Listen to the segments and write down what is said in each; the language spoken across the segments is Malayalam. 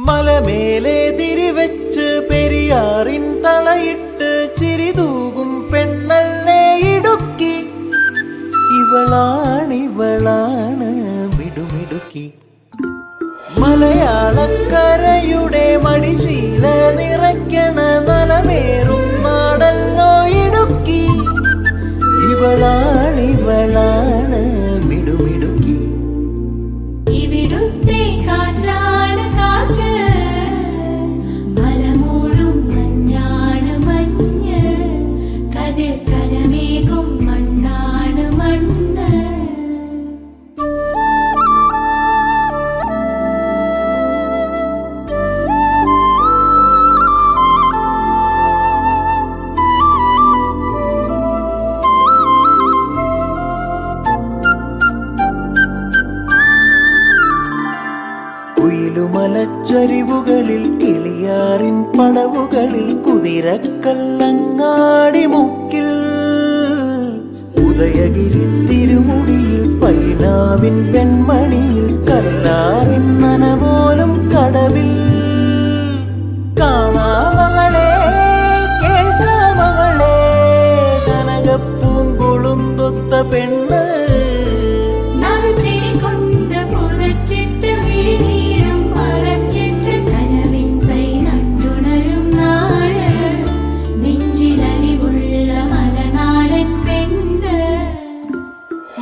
മലമേലെ തിരിവെച്ച് പെരിയാറിൻ തളയിട്ട് ചിരിതൂകും പെണ്ണല്ലേ ഇടുക്കി. ഇവളാണ് മിടുമിടുക്കി. മലയാളക്കരയുടെ മടിശീല നിറയ്ക്കണ നലമേറും നാടല്ലോ ഇടുക്കി. ഇവളാണ് മിടുമിടുക്കി. ഇവിടുത്തെ കാറ്റാണ് കാറ്റ്, മലമൂടും മഞ്ഞാണ് മഞ്ഞ്, കതിർ കലമേകും മണ്ണാണ് മണ്ണ്. കുയിലുമലച്ചരിവുകളിൽ കിളിയാറിൻ പടവുകളിൽ കുതിരക്കല്ലങ്ങാടി മുക്കിൽ ഉദയഗിരി തിരുമുടിയിൽ പൈനാവിൻ പെൺമണിയിൽ കല്ലാറിൻ നനപോലും കടവിൽ കാണാമവളെ കേൾക്കാമവളെ കനകപ്പൂങ്കൊളുന്തൊത്ത പെണ്ണ്.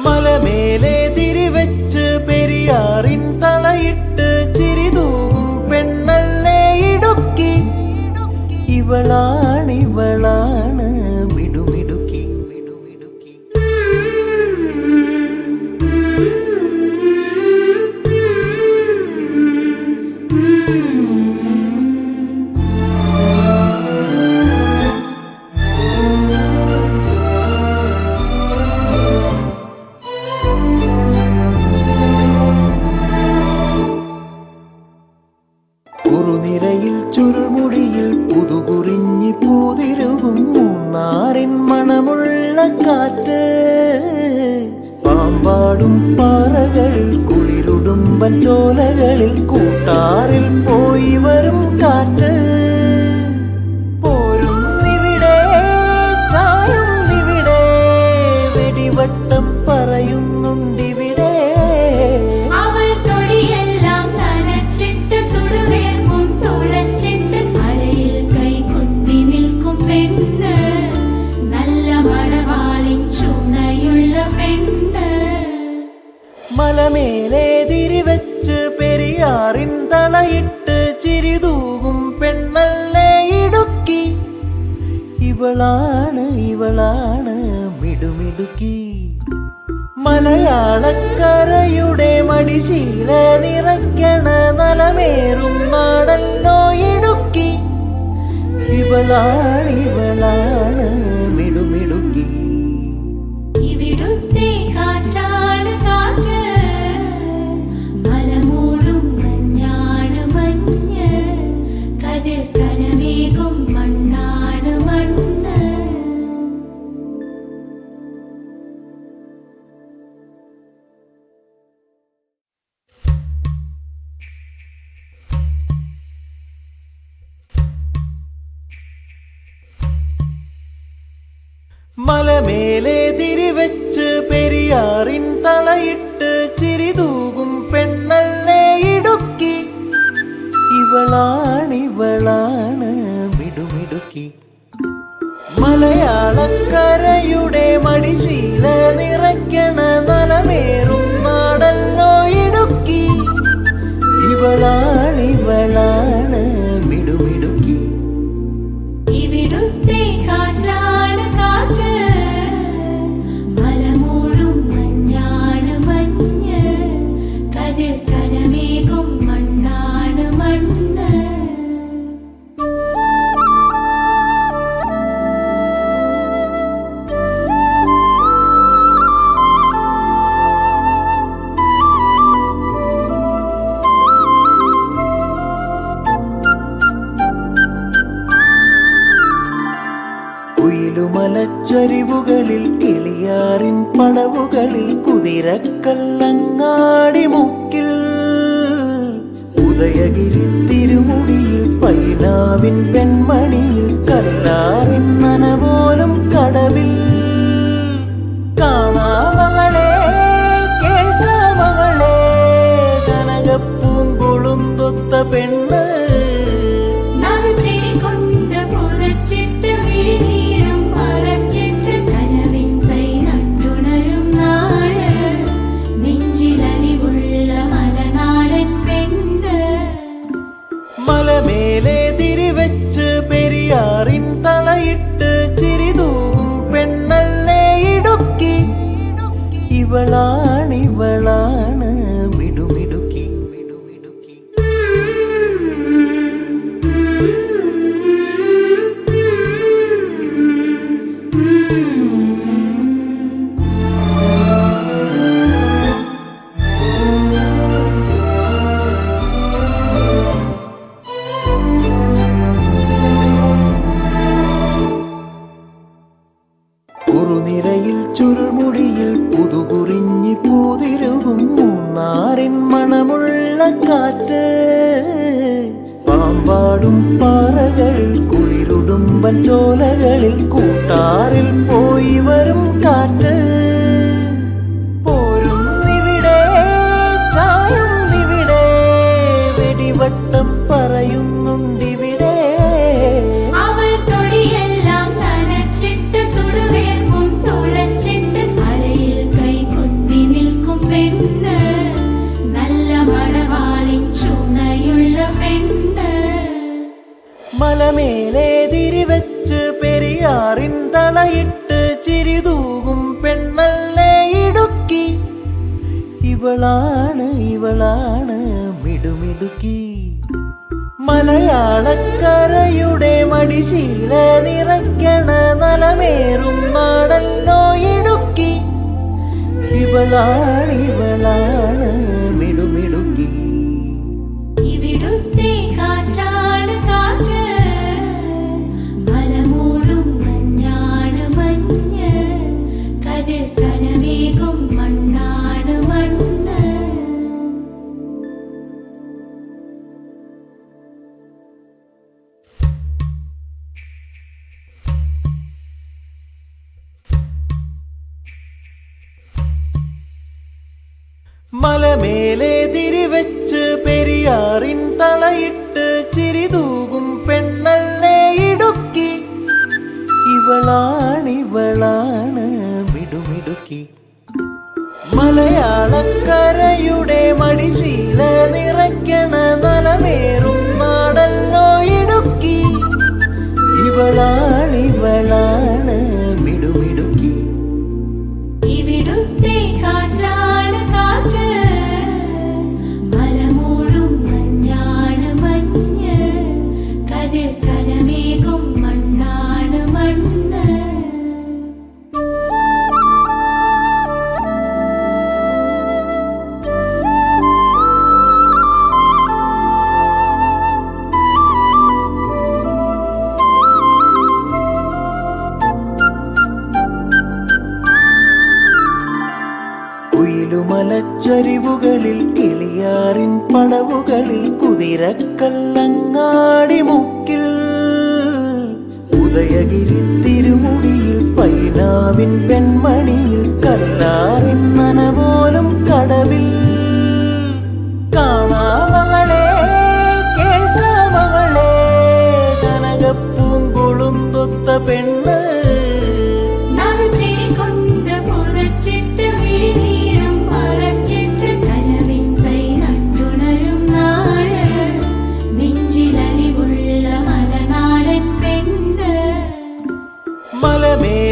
മലമേലെ തിരിവെച്ച് പെരിയാറിൻ തളയിട്ട് ചിരിതൂകും പെണ്ണല്ലേ ഇടുക്കി. ഇവളാണ് മിടുമിടുക്കി. കുറുനിരയിൽ ചുരുൾമുടിയിൽ പുതുകുറിഞ്ഞി പൂതിരുകും മൂന്നാറിൻ മണമുള്ള കാറ്റ്. പാമ്പാടും പാറകളിൽ കുളിരുടുമ്പൻ ചോലകളിൽ കൂട്ടാറിൽ പോയി വരും കാറ്റ്. പോരുന്നിവിടെ ചായുന്നിവിടെ വെടിവട്ടം പറയുന്നുണ്ടിവിടെ. മലമേലെ തിരിവെച്ച് പെരിയാറിൻ തളയിട്ട് ചിരിതൂകും പെണ്ണല്ലേ ഇടുക്കി. ഇവളാണ് മിടുമിടുക്കി. മലയാളക്കരയുടെ മടിശീല നിറയ്ക്കണ നലമേറും നാടല്ലോ ഇടുക്കി. ഇവളാണ് മിടുമിടുക്കി. ഇവിടുത്തെ കാറ്റാണ് കാറ്റ്, മലമൂടും മഞ്ഞാണ് മഞ്ഞ്, കതിർ കലമേകും മണ്ണാണ് മണ്ണ്. മലമേലെ തിരിവെച്ച് പെരിയാറിൻ തളയിട്ട് ചിരിതൂകും പെണ്ണല്ലേ ഇടുക്കി. ഇവളാണ് മിടുമിടുക്കി. മലയാളക്കരയുടെ മടിശീല നിറയ്ക്കണ നലമേറും നാടല്ലോ ഇടുക്കി. ഇവളാണ് മിടുമിടുക്കി. ഇവിടുത്തെ കാറ്റാണ് കാറ്റ്, മലമൂടും മഞ്ഞാണ് മഞ്ഞ്, കതിർ കലമേകും മണ്ണാണ് മണ്ണ്. കുയിലുമലച്ചരിവുകളിൽ കിളിയാറിൻ പടവുകളിൽ കുതിരക്കല്ലങ്ങാടി മുക്കിൽ ഉദയഗിരി തിരുമുടിയിൽ പൈനാവിൻ പെൺമണിയിൽ കല്ലാറിൻ നനപോലും കടവിൽ കാണാമകളെ കേൾക്കാമകളെ കനകപ്പൂങ്കുളുന്തൊത്ത പെണ്ണ് നറുചിരി കൊണ്ട് പുറച്ചിട്ട് വിഴിനീരും മറച്ചിട്ട് കനവിൻ തൈ നട്ടുണരും നാട് നെഞ്ചിലലിവുള്ള മലനാടൻ പെണ്ണ് മലമേലെ തിരിവെച്ച് പെരിയാറിൻ തളയിട്ട് ചിരിതൂകും പെണ്ണല്ലേ ഇടുക്കി ഇവളാണ് മിടുമിടുക്കി മിടുമിടുക്കി കുറുനിരയിൽ ചുരുൾമുടിയിൽ പുതുകുറിഞ്ഞി പൂതിരുകും മൂന്നാറിൻ മണമുള്ള കാറ്റ് പാമ്പാടും പാറകളിൽ കുളിരുടുമ്പൻ ചോലകളിൽ കൂട്ടാറിൽ പോയി വരും കാറ്റ് പോരുന്നിവിടെ ചായുന്നിവിടെ വെടിവട്ടം പറയുന്നുണ്ടിവിടെ അവൾ തൊടിയെല്ലാം നനച്ചിട്ട് തുടുവേർപ്പും തുളച്ചിട്ട് അരയിൽ കൈ കുത്തി നിൽക്കും പെണ്ണ് നല്ല മണവാളിൻ ചുണയുള്ള പെണ്ണ് മലമേലെ തിരിവെച്ച് പെരിയാറിൻ തളയിട്ട് ചിരിതൂകും പെണ്ണല്ലേ ഇടുക്കി ഇവളാണ് മിടുമിടുക്കി മലയാളക്കരയുടെ മടിശീല നിറയ്ക്കണ നലമേറും നാടല്ലോ ഇടുക്കി ഇവളാണ് മിടുമിടുക്കി ഇവിടുത്തെ കാറ്റാണ് കാറ്റ് മലമൂടും മഞ്ഞാണ് മഞ്ഞ് കതിർ കനമേകും മണ്ണാണ് മണ്ണ് മലമേലെ തിരിവെച്ച് പെരിയാറിൻ തളയിട്ട് ചിരിതൂകും പെണ്ണല്ലേ ഇടുക്കി ഇവളാണ് മിടുമിടുക്കി മലയാളക്കരയുടെ മടിശീല നിറയ്ക്കണ നലമേറും നാടല്ലോ ഇടുക്കി ഇവളാണ് മിടുമിടുക്കി ഇവിടുത്തെ കാറ്റാണ് കാറ്റ് മലമൂടും മഞ്ഞാണ് മഞ്ഞ് കതിർ കനമേകും മണ്ണാണ് മണ്ണ് കുയിലുമലച്ചരിവുകളിൽ കിളിയാറിൻ പടവുകളിൽ കുതിരക്കല്ലങ്ങാടി മുക്കിൽ ഉദയഗിരി തിരുമുടിയിൽ